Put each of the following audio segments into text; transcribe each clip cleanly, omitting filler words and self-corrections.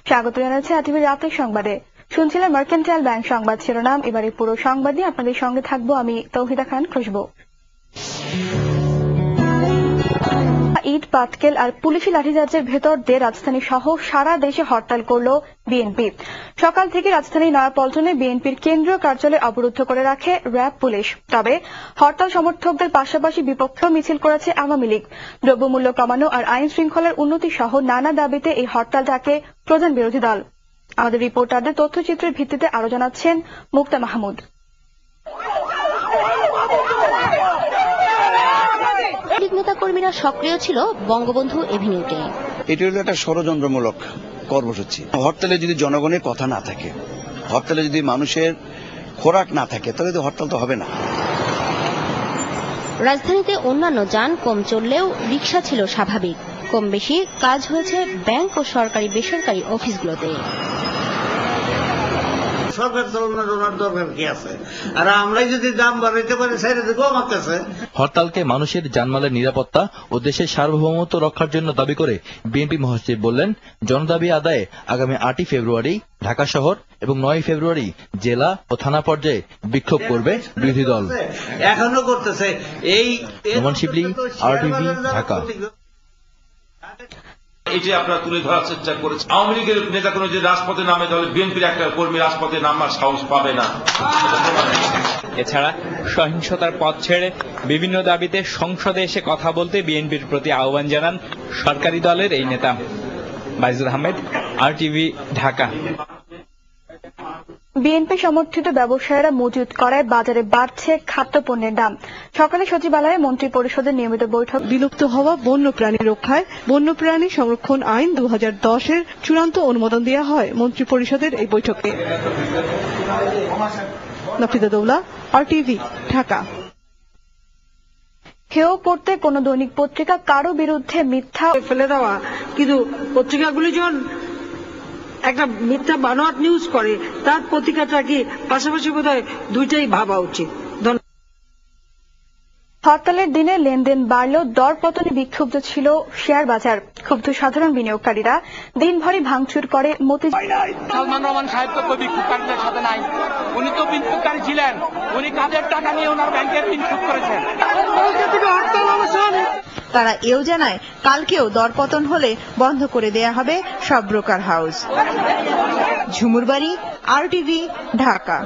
স্বাগত জানাচ্ছি আরটিভির রাতের সংবাদে। শুনছিলেন মার্কেন্টাইল ব্যাংক সংবাদ শিরোনাম। এবারে পুরো সংবাদ নিয়ে আপনাদের সঙ্গে থাকবো আমি তৌহিদা খান খুশবু। ইট পাটকেল আর পুলিশি লাঠিচার্জের ভেতর দিয়ে রাজধানী সহ সারা দেশে হরতাল করল বিএনপি। সকাল থেকে রাজধানীর নয়াপল্টনে বিএনপির কেন্দ্রীয় কার্যালয় অবরুদ্ধ করে রাখে র্যাব পুলিশ। তবে হরতাল সমর্থকদের পাশাপাশি বিপক্ষেও মিছিল করেছে আওয়ামী লীগ। দ্রব্যমূল্য কমানো আর আইন শৃঙ্খলার উন্নতি সহ নানা দাবিতে এই হরতাল ডাকে প্রধান বিরোধী দল। আমাদের রিপোর্টারদের তথ্যচিত্রের ভিত্তিতে আরো জানাচ্ছেন মুক্তা মাহমুদ। নেতাকর্মীরা সক্রিয় ছিল বঙ্গবন্ধু এভিনিউতে। এটি হলো একটা ষড়যন্ত্রমূলক কর্মসূচি। হরতালে যদি জনগণের কথা না থাকে, হরতালে যদি মানুষের খোরাক না থাকে, তাহলে তো হরতাল তো হবে না। রাজধানীতে অন্যান্য যান কম চললেও রিকশা ছিল স্বাভাবিক। কম বেশি কাজ হয়েছে ব্যাংক ও সরকারি বেসরকারি অফিসগুলোতে। সরকার চালানোর দরকার কি আছে? আর আমরাই যদি দাম বাড়াইতে পারি সেটা তো কমাতেছে। হরতালকে মানুষের জানমালের নিরাপত্তা ও দেশের সার্বভৌমত্ব রক্ষার জন্য দাবি করে বিএনপি মহাসচিব বললেন, জনদাবি আদায়ে আগামী 8 ফেব্রুয়ারি ঢাকা শহর এবং 9 ফেব্রুয়ারি জেলা ও থানা পর্যায়ে বিক্ষোভ করবে বিরোধী দল। এখনো করতেছে। এই নোমান শিবলি, আরটিভি, ঢাকা। এই যে আপনারা তুলে ধরার চেষ্টা করেছেন, আওয়ামী লীগের নেতা কোনো যদি রাজপথে নামে তাহলে বিএনপির একটা কর্মী রাজপথে নামার সাহস পাবে না। এছাড়া সহিংসতার পথ ছেড়ে বিভিন্ন দাবিতে সংসদে এসে কথা বলতে বিএনপির প্রতি আহ্বান জানান সরকারি দলের এই নেতা। বাইজুল আহমেদ, আরটিভি, ঢাকা। বিএনপি সমর্থিত ব্যবসায়ীরা মজুত করায় বাজারে বাড়ছে খাদ্যপণ্যের দাম। সকালে সচিবালয়ে মন্ত্রী পরিষদের নিয়মিত বৈঠক। বিলুপ্ত হওয়া বন্যপ্রাণী রক্ষায় বন্যপ্রাণী সংরক্ষণ আইন 2010-এর চূড়ান্ত অনুমোদন দেওয়া হয় মন্ত্রী পরিষদের এই বৈঠকে। নাফিদা দৌলা, আরটিভি, ঢাকা। হেয় করতে কোন দৈনিক পত্রিকা কারো বিরুদ্ধে মিথ্যা ফেলে দেওয়া, কিন্তু পত্রিকাগুলি যখন একটা মিথ্যা বানোয়াট নিউজ করে তার প্রতিকারটা কি পাশাপাশি বোধহয় দুইটাই ভাবা উচিত। হরতালের দিনে লেনদেন বাড়লেও দরপতনে বিক্ষুব্ধ ছিল শেয়ার বাজার। ক্ষুব্ধ সাধারণ বিনিয়োগকারীরা দিনভরই ভাঙচুর করে সালমান রহমান সাহেব তো বিক্ষোভকারীদের সাথে নাই, উনি তো বিক্ষোভকারী ছিলেন, উনি কাজের টাকা নিয়ে ওনার ব্যাংকের ঋণ শোধ করেছেন। তারা এও জানায়, কালকেও দরপতন হলে বন্ধ করে দেয়া হবে সব ব্রোকার হাউস। ঝুমুরবাড়ি, আরটিভি, ঢাকা।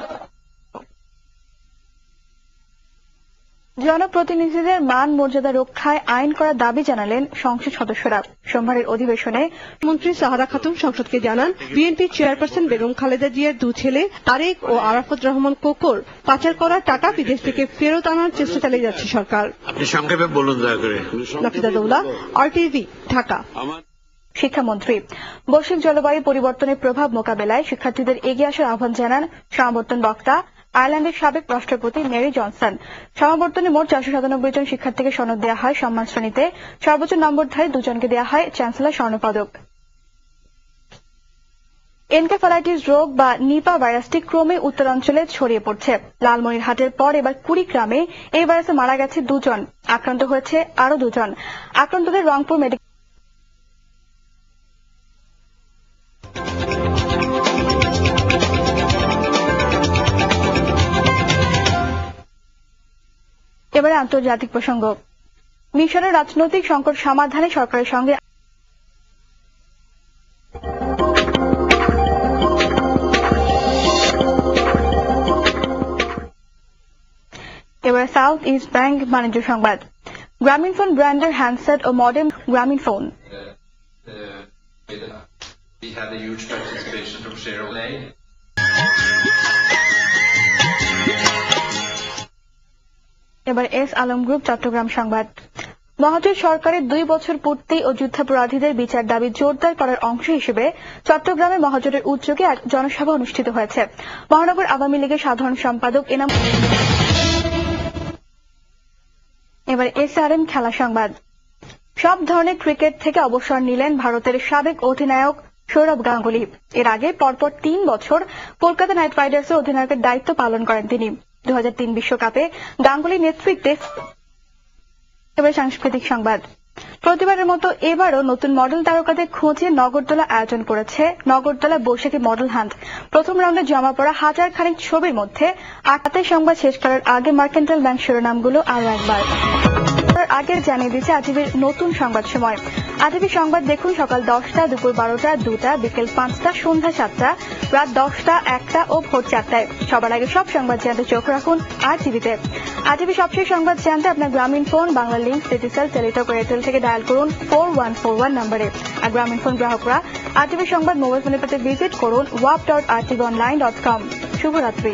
জনপ্রতিনিধিদের মান মর্যাদা রক্ষায় আইন করার দাবি জানালেন সংসদ সদস্যরা। সোমবারের অধিবেশনে মন্ত্রী সাহারা খাতুন সংসদকে জানান, বিএনপি চেয়ারপারসন বেগম খালেদা জিয়ার 2 ছেলে তারেক ও আরাফাত রহমান কোকর পাচার করা টাকা বিদেশ থেকে ফেরত আনার চেষ্টা চালিয়ে যাচ্ছে সরকার। আপনি সংক্ষেপে বলুন দয়া করে। নাফিদা দৌলা, আরটিভি, ঢাকা। শিক্ষামন্ত্রী বৈশ্বিক জলবায়ু পরিবর্তনের প্রভাব মোকাবেলায় শিক্ষার্থীদের এগিয়ে আসার আহ্বান জানান সমাবর্তন বক্তা আয়ারল্যান্ডের সাবেক রাষ্ট্রপতি মেরি জনসন। সমাবর্তনে মোট 497 জন শিক্ষার্থীকে সনদ দেওয়া হয়। সম্মান শ্রেণীতে সর্বোচ্চ নম্বরধারী 2 জনকে দেওয়া হয় চ্যান্সেলর স্বর্ণপদক। এনকেফালাইটিস রোগ বা নিপা ভাইরাসটি ক্রমে উত্তরাঞ্চলে ছড়িয়ে পড়ছে। লালমনিরহাটের পর এবার কুড়িগ্রামে এই ভাইরাসে মারা গেছে 2 জন, আক্রান্ত হয়েছে আরো 2 জন। আক্রান্তদের রংপুর মেডিকেল এবারে আন্তর্জাতিক প্রসঙ্গ। মিশরের রাজনৈতিক সংকট সমাধানে সরকারের সঙ্গে এবারে সাউথ ইস্ট ব্যাংক বাণিজ্য সংবাদ। গ্রামীণ ফোন ব্র্যান্ডের হ্যান্ডসেট ও মডেম গ্রামীণ ফোন। এবার এস আলম গ্রুপ চট্টগ্রাম সংবাদ। মহাজোট সরকারের 2 বছর পূর্তি ও যুদ্ধাপরাধীদের বিচার দাবি জোরদার করার অংশ হিসেবে চট্টগ্রামে মহাজোটের উদ্যোগে এক জনসভা অনুষ্ঠিত হয়েছে। মহানগর আওয়ামী লীগের সাধারণ সম্পাদক এনাম। এবার এসআরএম খেলা সংবাদ। সব ধরনের ক্রিকেট থেকে অবসর নিলেন ভারতের সাবেক অধিনায়ক সৌরভ গাঙ্গুলি। এর আগে পরপর 3 বছর কলকাতা নাইট রাইডার্সের অধিনায়কের দায়িত্ব পালন করেন তিনি। 2003 বিশ্বকাপে গাঙ্গুলির নেতৃত্বে। এবার সাংস্কৃতিক সংবাদ। প্রতিবারের মতো এবারও নতুন মডেল তারকাদের খোঁজে নগরদোলা আয়োজন করেছে নগরদোলা বৈশাখী মডেল হান্ট। প্রথম রাউন্ডে জমা পড়া হাজার খানিক ছবির মধ্যে 8টায় সংবাদ শেষ করার আগে মার্কেন্টাইল ব্যাংক শিরোনামগুলো আরো একবার আগে জানিয়ে দিচ্ছে আজীবীর নতুন সংবাদ সময়। আজীবী সংবাদ দেখুন সকাল 10টা, দুপুর 12টা, 2টা, বিকেল 5টা, সন্ধ্যা 7টা, রাত 10টা, 1টা ও ভোর 4টায়। সবার আগে সব সংবাদ জানতে চোখ রাখুন আজীবীতে। আজীবী সবশেষ সংবাদ জানতে আপনার Grameenphone, Banglalink, digital, Teletalk ও এয়ারটেল থেকে ডায়াল করুন 4141 নম্বরে। আর গ্রামীণ ফোন গ্রাহকরা আজীবী সংবাদ মোবাইল ফোনে পেতে ভিজিট করুন wap.rtvonline.com। শুভরাত্রি।